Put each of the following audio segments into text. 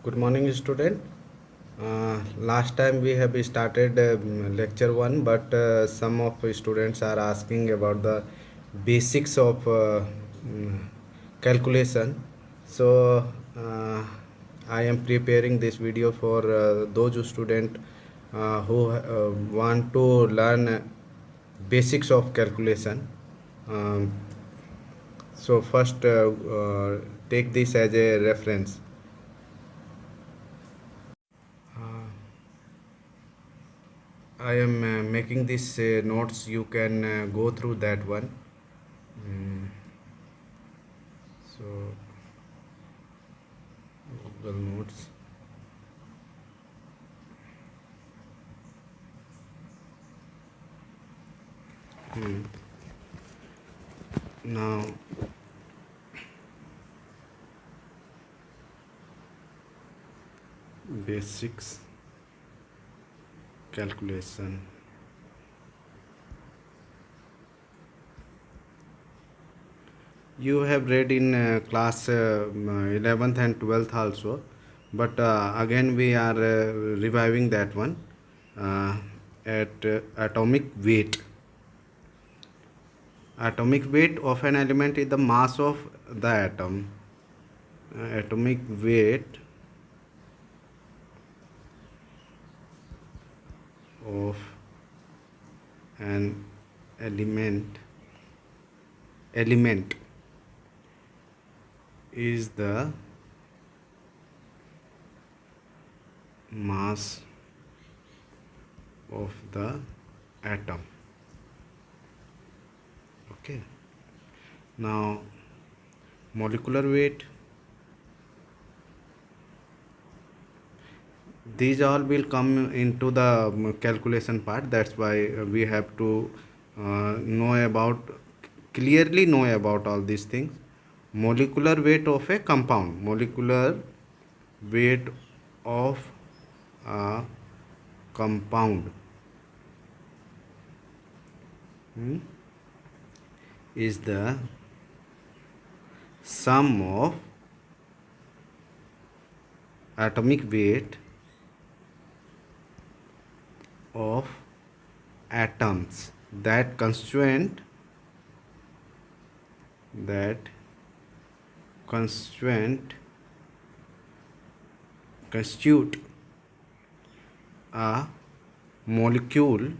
Good morning, student. Last time we have started lecture 1, but some of the students are asking about the basics of calculation. So, I am preparing this video for those students who want to learn basics of calculation. Um, so, first, take this as a reference. I am making these notes. You can go through that one. Mm, so Google Notes. Hmm. Now basics calculation. You have read in class 11th and 12th also, but again we are reviving that one uh, at atomic weight. Atomic weight of an element is the mass of the atom. Atomic weight of an element is the mass of the atom. Okay, now molecular weight, these all will come into the calculation part. That's why we have to know about, clearly know about all these things. Molecular weight of a compound, molecular weight of a compound is the sum of atomic weight of atoms that constitute a molecule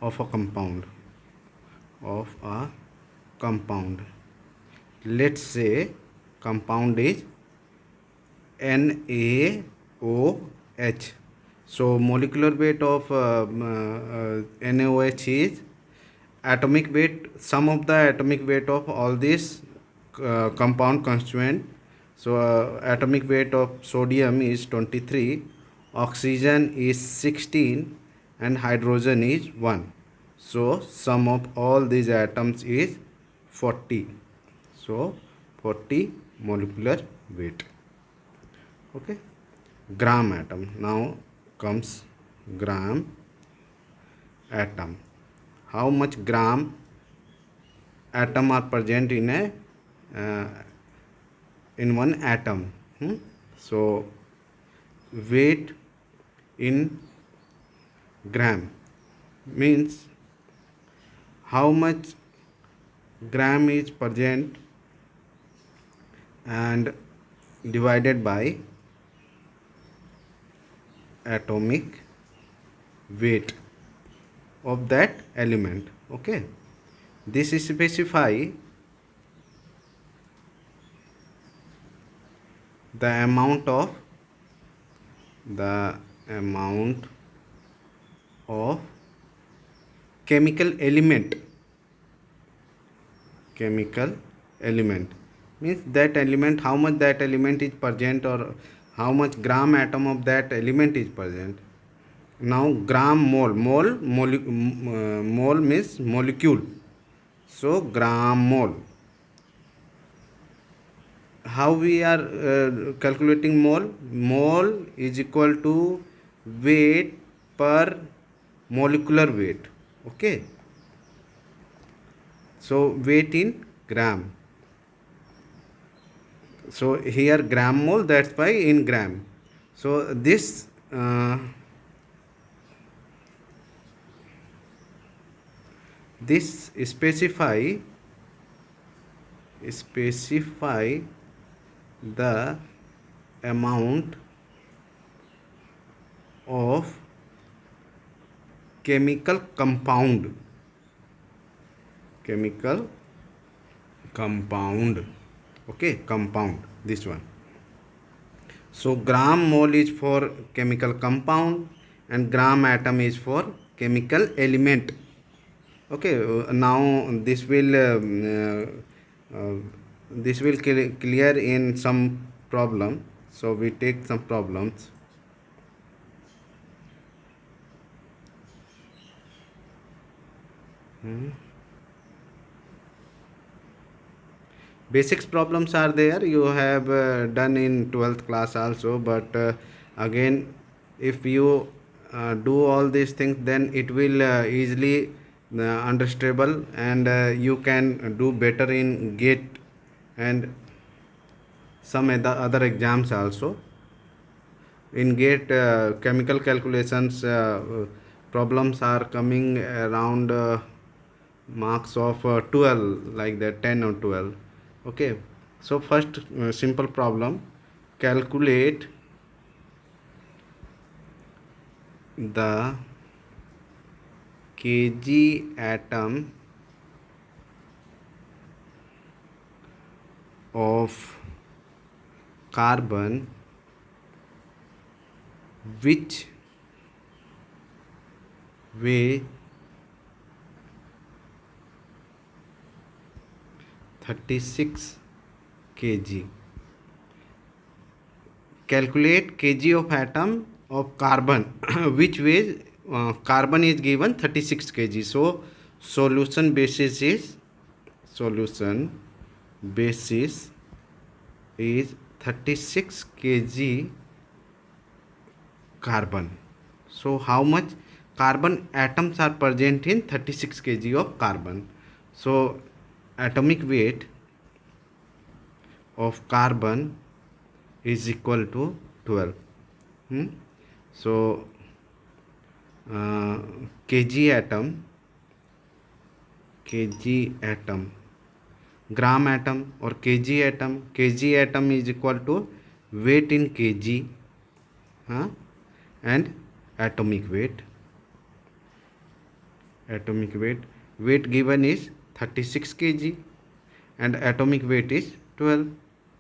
of a compound. Let's say compound is NaOH. So molecular weight of NaOH is atomic weight, sum of the atomic weight of all these compound constituent. So atomic weight of sodium is 23, oxygen is 16, and hydrogen is 1. So sum of all these atoms is 40. So 40 molecular weight. Okay, gram atom. Now comes gram atom. How much gram atom are present in a in one atom? So weight in gram means how much gram is present and divided by atomic weight of that element. Okay, this is specify the amount of chemical element means that element, how much that element is present, or how much gram atom of that element is present. Now gram mole means molecule, so gram mole. How we are calculating mole is equal to weight per molecular weight. Okay, so weight in gram. So here gram mole, that's why in gram. So this specify the amount of chemical compound, okay, compound, this one. So gram mole is for chemical compound and gram atom is for chemical element. Okay, now this will clear in some problem. So we take some problems. Basics problems are there, you have done in 12th class also, but again, if you do all these things, then it will easily understandable, and you can do better in GATE and some other exams also. In GATE, chemical calculations problems are coming around marks of 12, like that, 10 or 12. Okay, so first simple problem: calculate the kg atom of carbon which weigh 36 kg. Calculate kg of atom of carbon which weighs carbon is given 36 kg. So solution basis is 36 kg carbon. So how much carbon atoms are present in 36 kg of carbon? So atomic weight of carbon is equal to 12. So kg atom, gram atom or kg atom is equal to weight in kg, and atomic weight given is 36 kg and atomic weight is 12.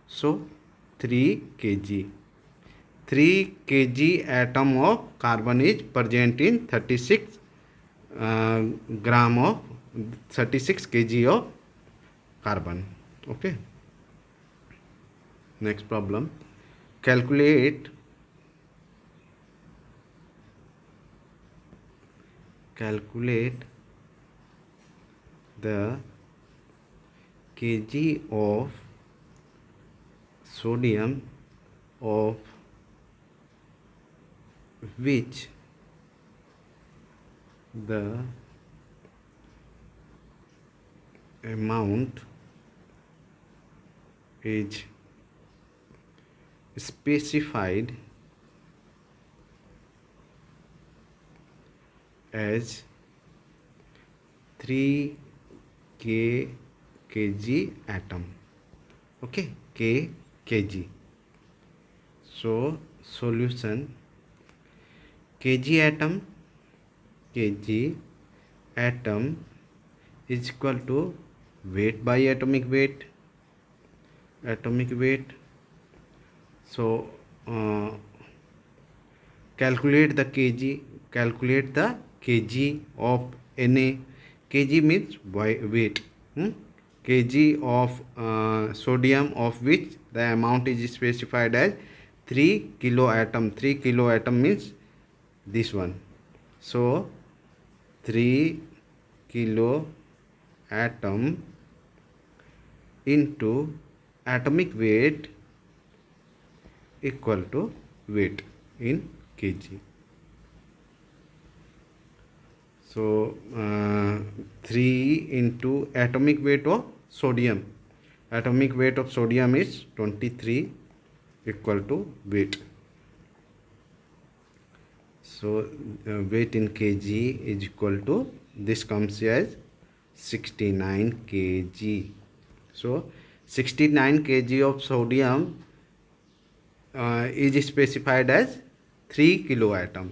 So 3 kg. 3 kg atom of carbon is present in 36 gram of 36 kg of carbon. Okay. Next problem: calculate the kg of sodium of which the amount is specified as 3 kg atom. Okay, kg. So solution: kg atom is equal to weight by atomic weight. So calculate the kg of Na. Kg means weight. Kg of sodium of which the amount is specified as 3 kilo atom. 3 kilo atom means this one. So 3 kilo atom into atomic weight equal to weight in kg. So 3 into atomic weight of sodium. atomic weight of sodium is 23 equal to weight. So weight in kg is equal to, this comes as 69 kg. So 69 kg of sodium is specified as 3 kiloatom.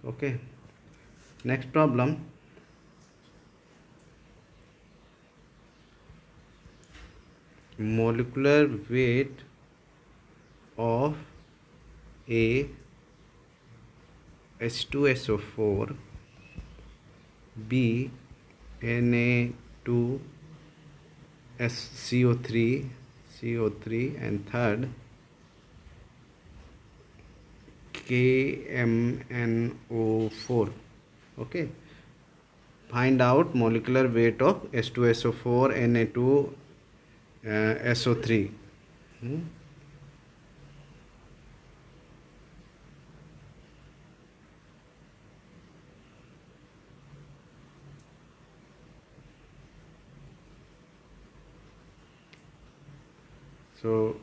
Okay, next problem. Molecular weight of A H2SO4, B Na2 CO3, and third KMNO4. Okay, find out molecular weight of H2SO4, Na2 SO3. So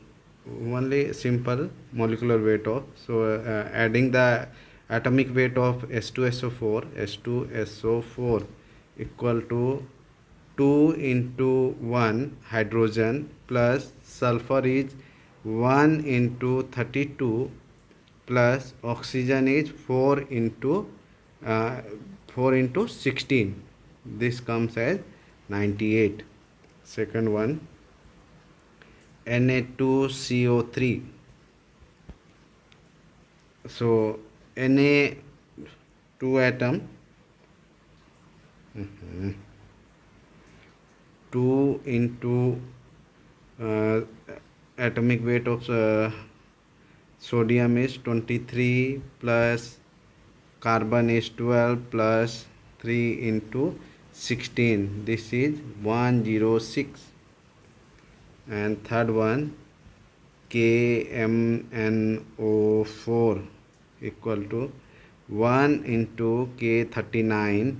only simple molecular weight of, so adding the atomic weight of H2SO4 equal to 2 into 1 hydrogen plus sulfur is 1 into 32 plus oxygen is 4 into 16. This comes as 98. Second one, Na2CO3. So Na 2 atom, 2 into atomic weight of sodium is 23 plus carbon is 12 plus 3 into 16. This is 106. And third one, KMNO4 equal to 1 into K39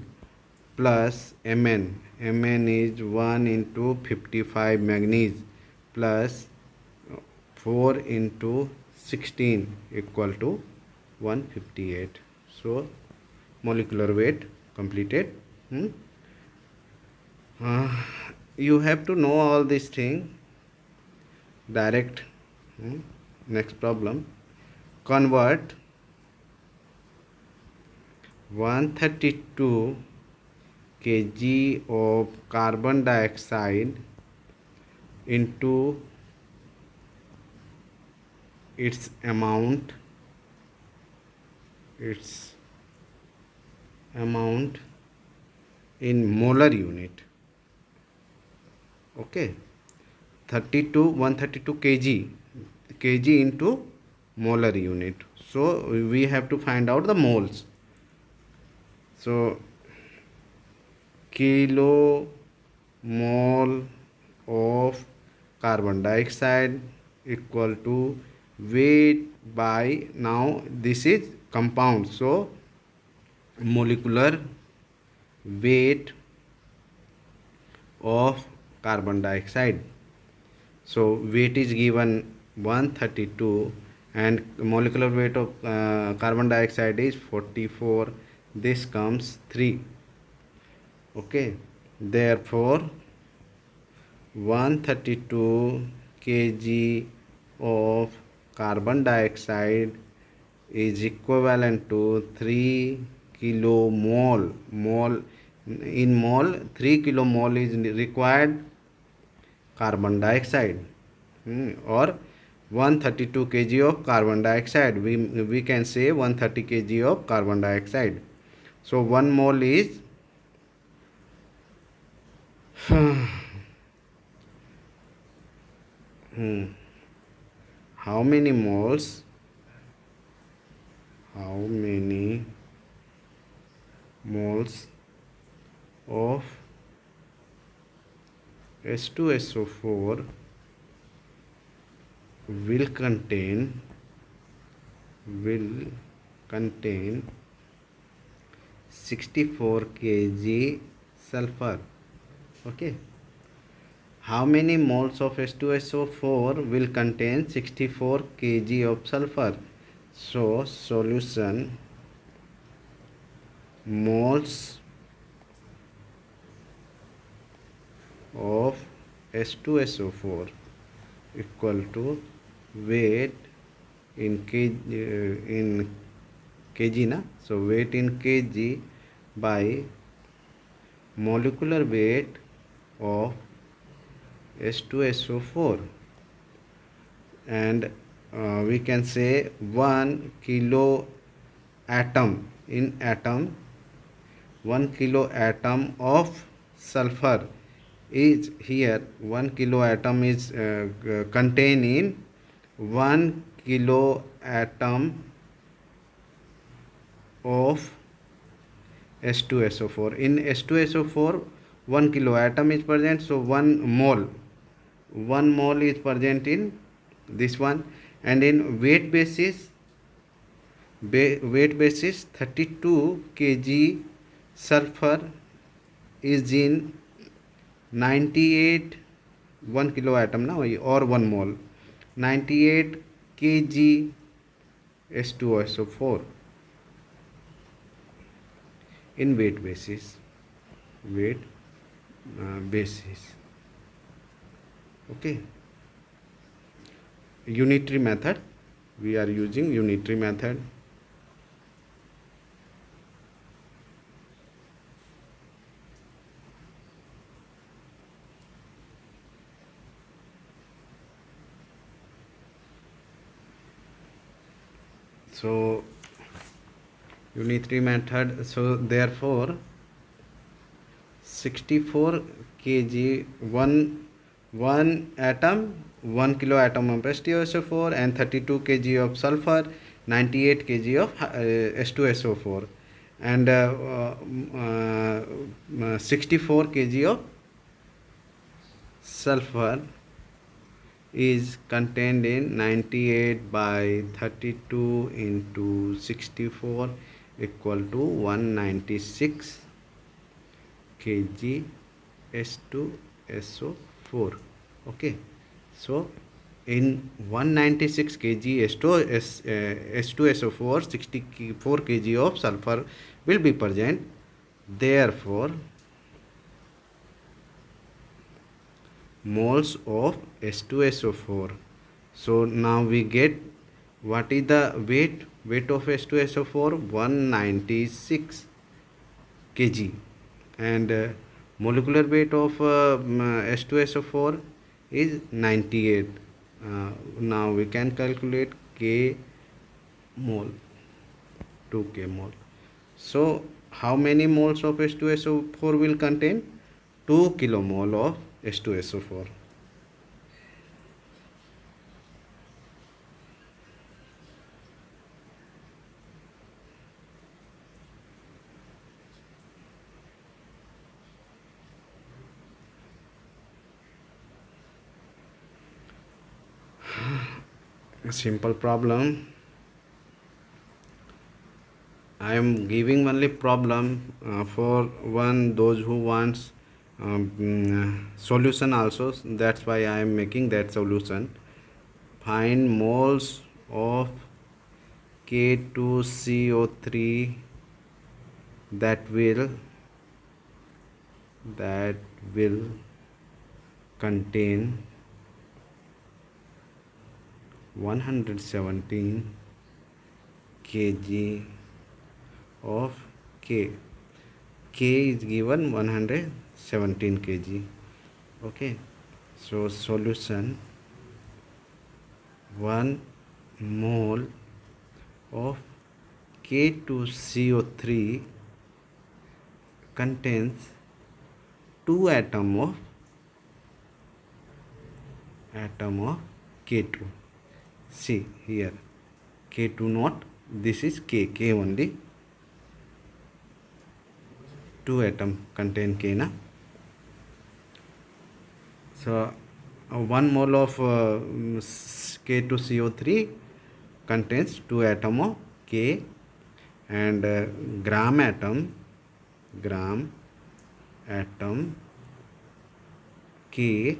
plus Mn. Mn is 1 into 55 manganese plus 4 into 16 equal to 158. So molecular weight completed. You have to know all these things direct. Next problem, convert 132 kg of carbon dioxide into its amount in molar unit. Okay, 132 kg into molar unit. So we have to find out the moles. So kilo mole of carbon dioxide equal to weight by, now this is compound, so molecular weight of carbon dioxide. So weight is given 132 and molecular weight of carbon dioxide is 44. This comes 3. Okay, therefore 132 kg of carbon dioxide is equivalent to 3 kilomole. In mole, 3 kilomole is required carbon dioxide, or 132 kg of carbon dioxide. We can say 130 kg of carbon dioxide. So 1 mole is how many moles how many moles of H2SO4 will contain 64 kg sulfur. Okay, how many moles of H2SO4 will contain 64 kg of sulfur? So solution, moles of H2SO4 equal to weight in kg na, so weight in kg by molecular weight of H2SO4, and we can say 1 kilo atom in atom, 1 kilo atom of sulfur is here. 1 kilo atom is contained in 1 kilo atom of H2SO4. In H2SO4 1 kilo atom is present, so 1 mole is present in this one. And in weight basis 32 kg sulfur is in 98 1 kilo atom now, or 1 mole, 98 kg H2SO4 in weight basis. Okay, unitary method, we are using unitary method. So unitary method, so therefore 64 kg, one atom, 1 kilo atom of H2SO4 and 32 kg of sulfur, 98 kg of H2SO4, and 64 kg of sulfur is contained in 98 by 32 into 64 equal to 196 kg H2SO4. Okay, so in 196 kg H2SO4, 64 kg of sulfur will be present. Therefore moles of H2SO4. So now we get what is the weight of H2SO4, 196 kg, and molecular weight of H2SO4 is 98. Now we can calculate K mole, 2 K mole. So how many moles of H2SO4 will contain? 2 kilomole of H2SO4. A simple problem. I am giving only problem for those who wants solution also, that's why I am making that solution. Find moles of K2CO3 that will contain 117 kg of K. K is given 117 kg. Okay, so solution, 1 mole of K2CO3 contains 2 atom of K2. See here, K2 not this is K only. 2 atom contain K na. So 1 mole of K2CO3 contains 2 atom of K, and gram atom K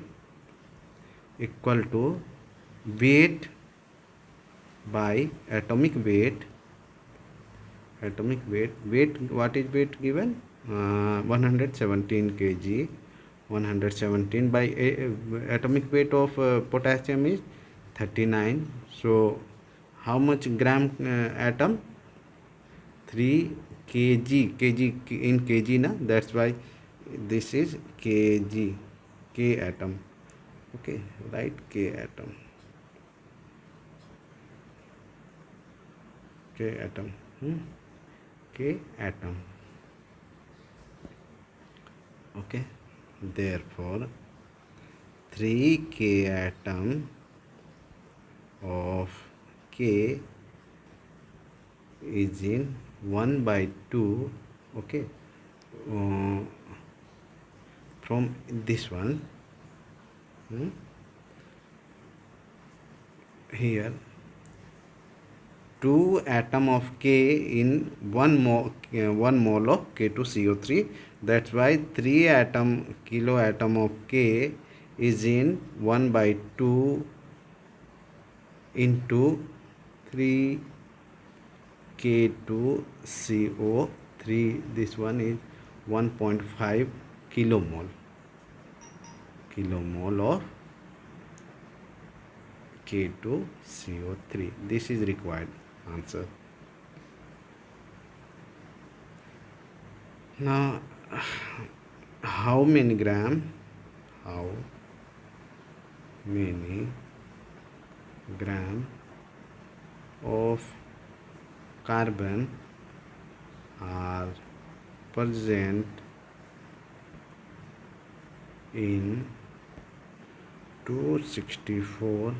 equal to weight by atomic weight. What is weight given? 117 kg. 117 by atomic weight of potassium is 39. So how much gram atom? 3 kg. In kg na, that's why this is kg. K atom. Okay, write K atom. K atom. K atom. Okay, therefore 3 K atom of K is in 1/2. Okay, from this one, here 2 atom of K in 1 mole of K2CO3. That's why 3 kilo atom of K is in 1/2 into 3 K2CO3. This one is 1.5 kilomole of K2CO3. This is required answer. Now, how many gram of carbon are present in 264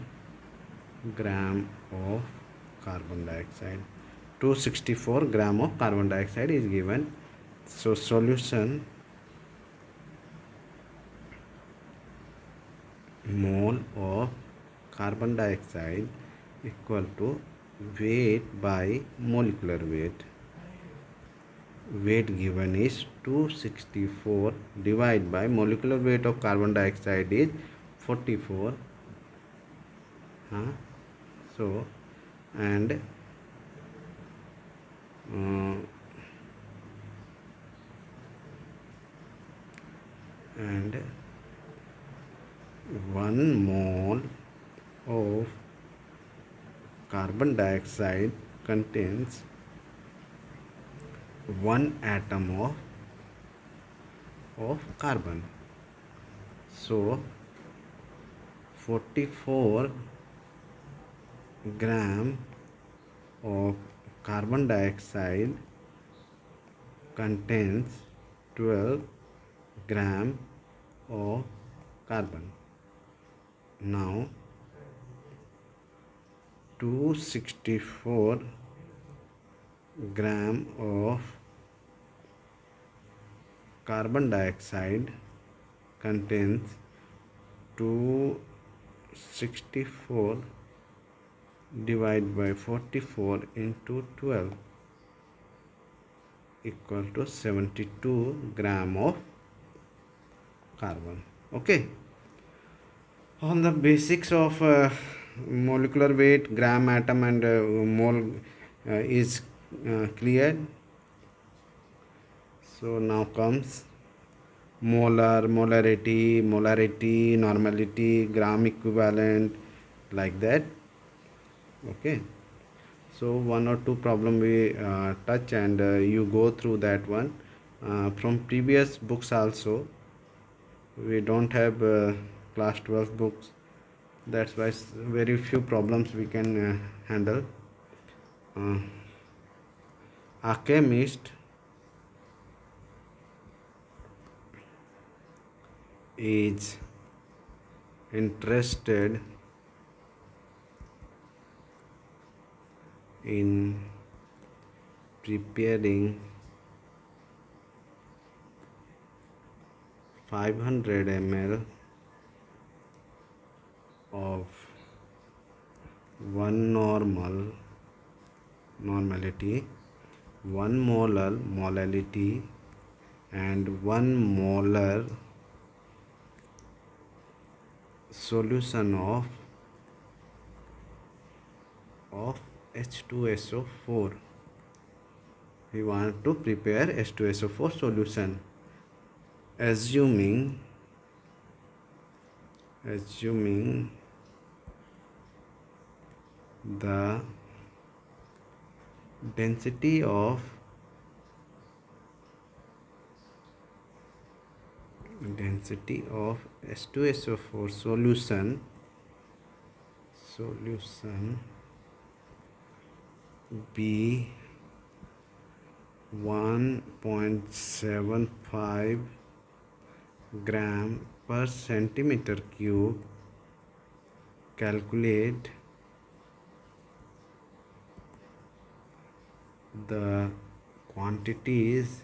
gram of carbon dioxide? 264 gram of carbon dioxide is given. So solution: mole of carbon dioxide equal to weight by molecular weight. Weight given is 264 divided by molecular weight of carbon dioxide is 44. So and 1 mole of carbon dioxide contains 1 atom of carbon. So 44 gram of carbon dioxide contains 12 gram of carbon. Now 264 gram of carbon dioxide contains 264 divided by 44 into 12 equal to 72 gram of carbon. Okay, on the basics of molecular weight, gram, atom and mole is cleared. So now comes molar, molarity, normality, gram equivalent, like that. Okay, so 1 or 2 problem we touch, and you go through that one. From previous books also, we don't have class 12 books. That's why very few problems we can handle. A chemist is interested in preparing 500 ml of one normality, 1 molar molality, and 1 molar solution of H2SO4. We want to prepare H2SO4 solution, assuming the density of H2SO4 solution be 1.75 gram per centimeter cube. Calculate the quantities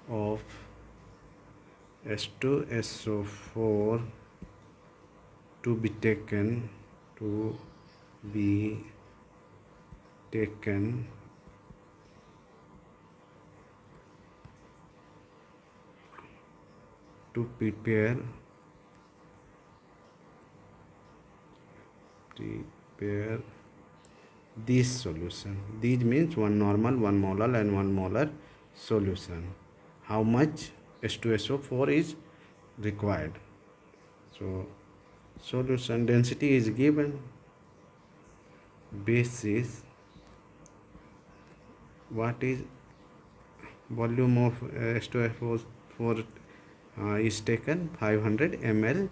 of H2SO4 to be taken to prepare this solution. These means 1 normal, 1 molar, and 1 molar solution. How much H2SO4 is required? So solution density is given. Basis, what is volume of H2SO4 is taken, 500 ml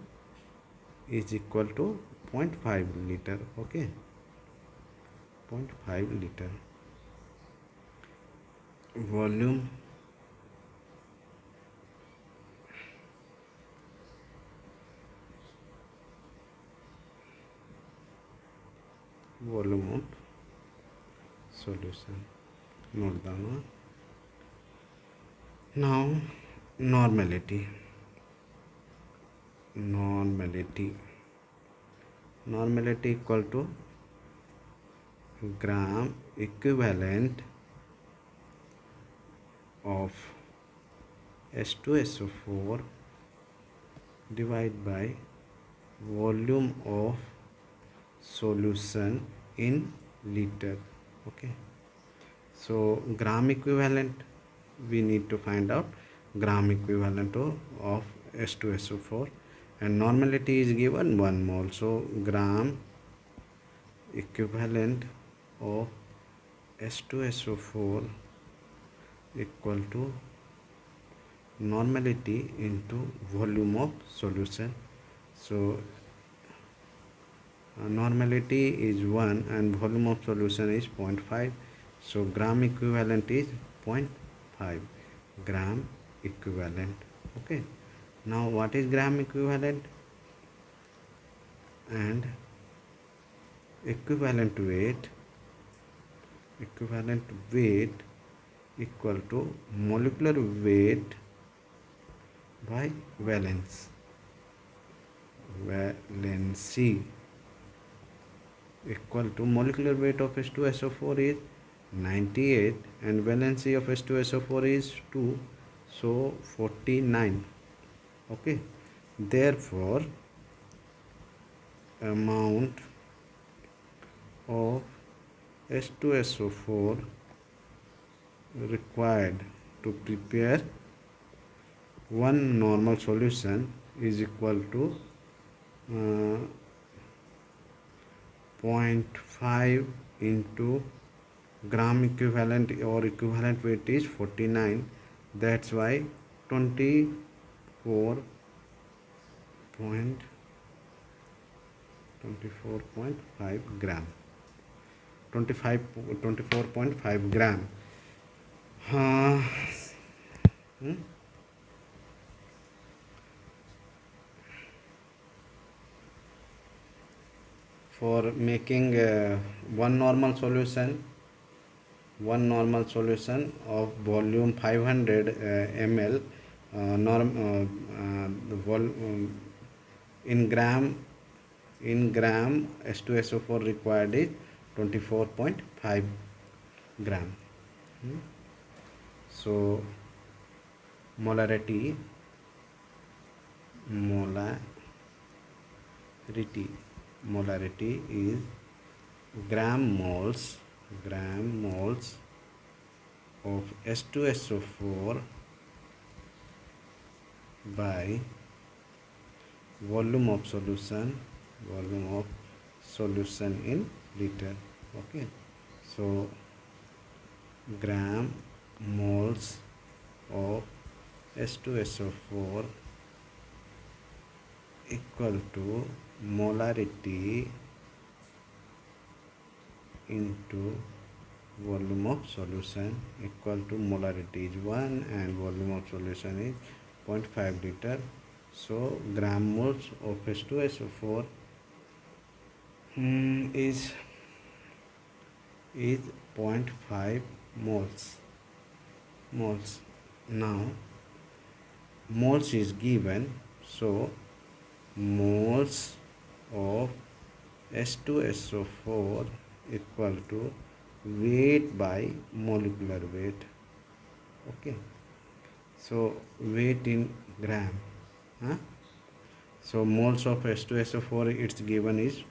is equal to 0.5 liter. Okay, 0.5 liter. Volume of solution. Note down. Now normality equal to gram equivalent of H2SO4 divided by volume of solution in liter. Okay, so gram equivalent, we need to find out gram equivalent of H2SO4, and normality is given 1 mole. So gram equivalent of H2SO4 equal to normality into volume of solution. So normality is 1 and volume of solution is 0.5. So gram equivalent is 0.5 gram equivalent. Okay, now what is gram equivalent? And equivalent weight equal to molecular weight by valency equal to molecular weight of H2SO4 is 98 and valency of H2SO4 is 2, so 49. Okay, therefore amount of H2SO4 required to prepare one normal solution is equal to 0.5 into gram equivalent, or equivalent weight is 49. That's why 24.5 gram. 24.5 gram. for making one normal solution of volume 500 ml, the in gram H2SO4 required is 24.5 gram. So molarity is gram moles of H2SO4 by volume of solution in liter. Okay, so gram moles of H2SO4 equal to molarity into volume of solution, equal to molarity is 1 and volume of solution is 0.5 liter. So gram moles of H2SO4 is 0.5 moles. Now moles is given, so moles of H2SO4 equal to weight by molecular weight. Okay, so weight in gram, so moles of H2SO4 it's given is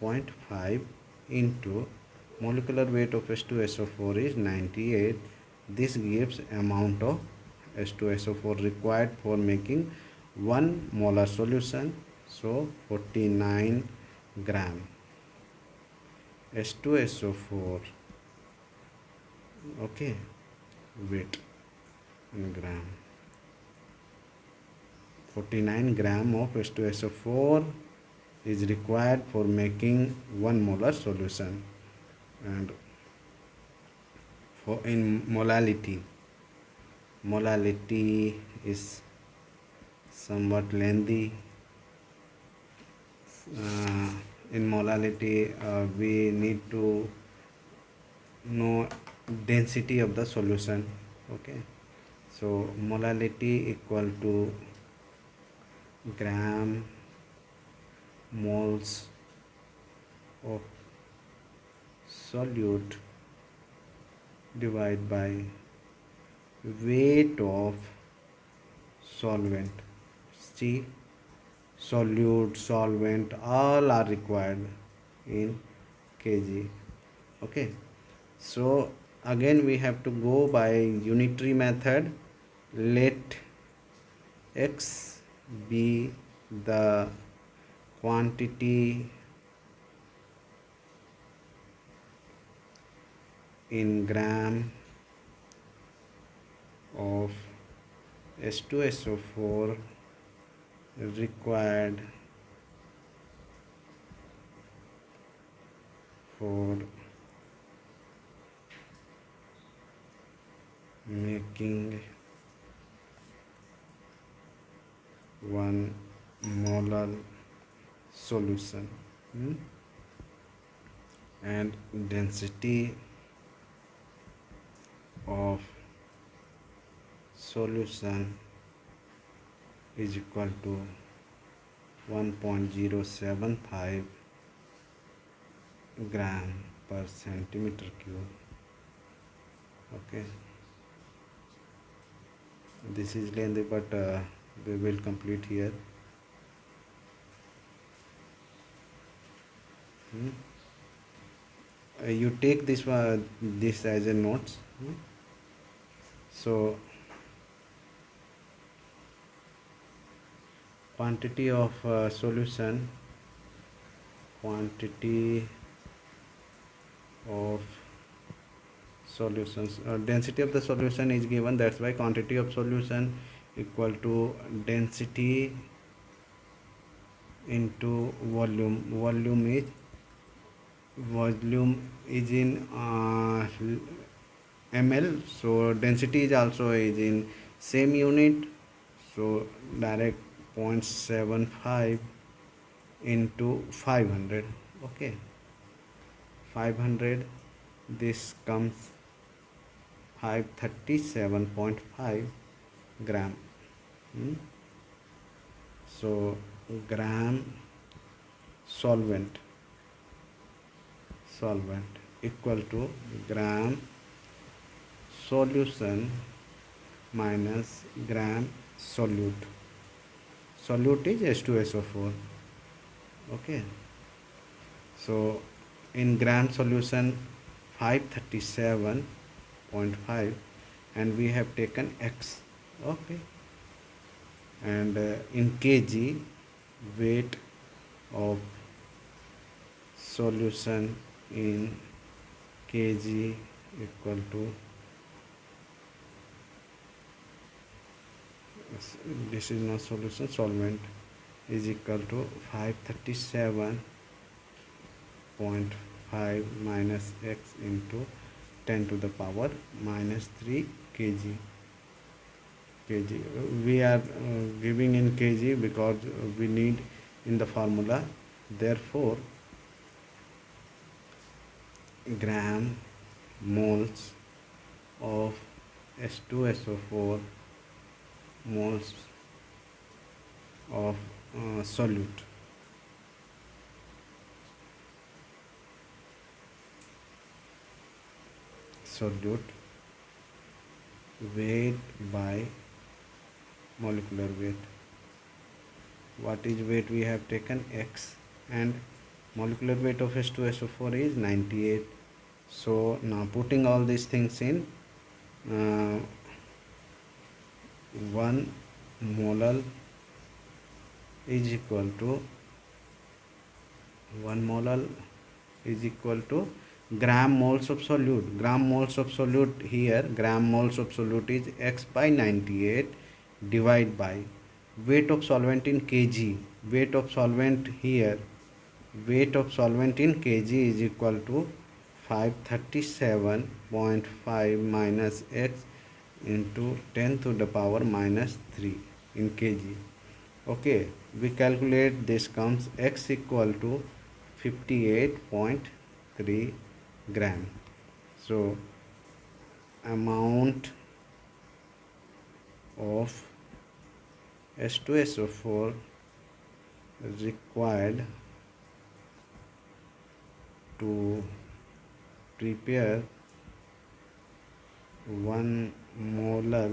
0.5 into molecular weight of H2SO4 is 98. This gives amount of H2SO4 required for making 1 molar solution, so 49 gram H2SO4. Okay, weight in gram, 49 gram of H2SO4 is required for making 1 molar solution. And for in molality is somewhat lengthy. In molality we need to know density of the solution. Okay, so molality equal to gram moles of solute divided by weight of solvent. See, solute, solvent, all are required in kg. Okay, so again we have to go by unitary method. Let x be the quantity in gram of H2SO4 required for making 1 molar solution. And density of solution is equal to 1.075 gram per centimeter cube. Okay, this is lengthy, but we will complete here. You take this as a notes. So quantity of solution, density of the solution is given, that's why quantity of solution equal to density into volume. Volume is in ml, so density is also is in same unit, so direct 0.75 into 500. Okay, 500, this comes 537.5 gram. So gram solvent equal to gram solution minus gram solute. Solute is H2SO4. Okay, so in gram solution 537.5, and we have taken X. Okay, and in kg, weight of solution in kg equal to, this is not solution, solvent is equal to 537.5 minus X into 10 to the power minus 3 kg. We are giving in kg because we need in the formula. Therefore gram moles of H2SO4 moles of solute. Weight by molecular weight. What is weight? We have taken X, and molecular weight of H2SO4 is 98. So now putting all these things in, 1 molar is equal to gram moles of solute. Gram moles of solute here, gram moles of solute is X by 98 divided by weight of solvent in kg. Weight of solvent here, weight of solvent in kg is equal to 537.5 minus X into 10 to the power minus 3 in kg. Okay, we calculate, this comes X equal to 58.3 gram. So amount of H2SO4 required to prepare 1 molar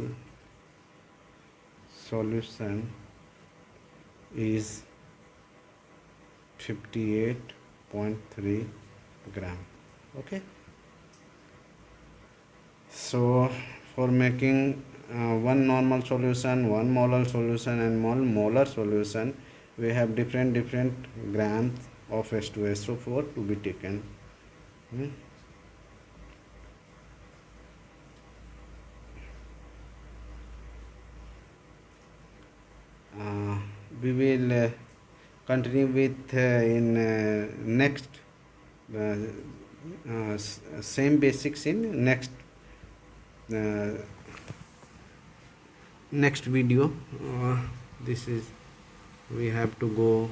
solution is 58.3 gram. Okay, so for making 1 normal solution, 1 molar solution, and 1 molar solution, we have different grams of H2SO4 to be taken. We will continue with in next same basics in next video. This is, we have to go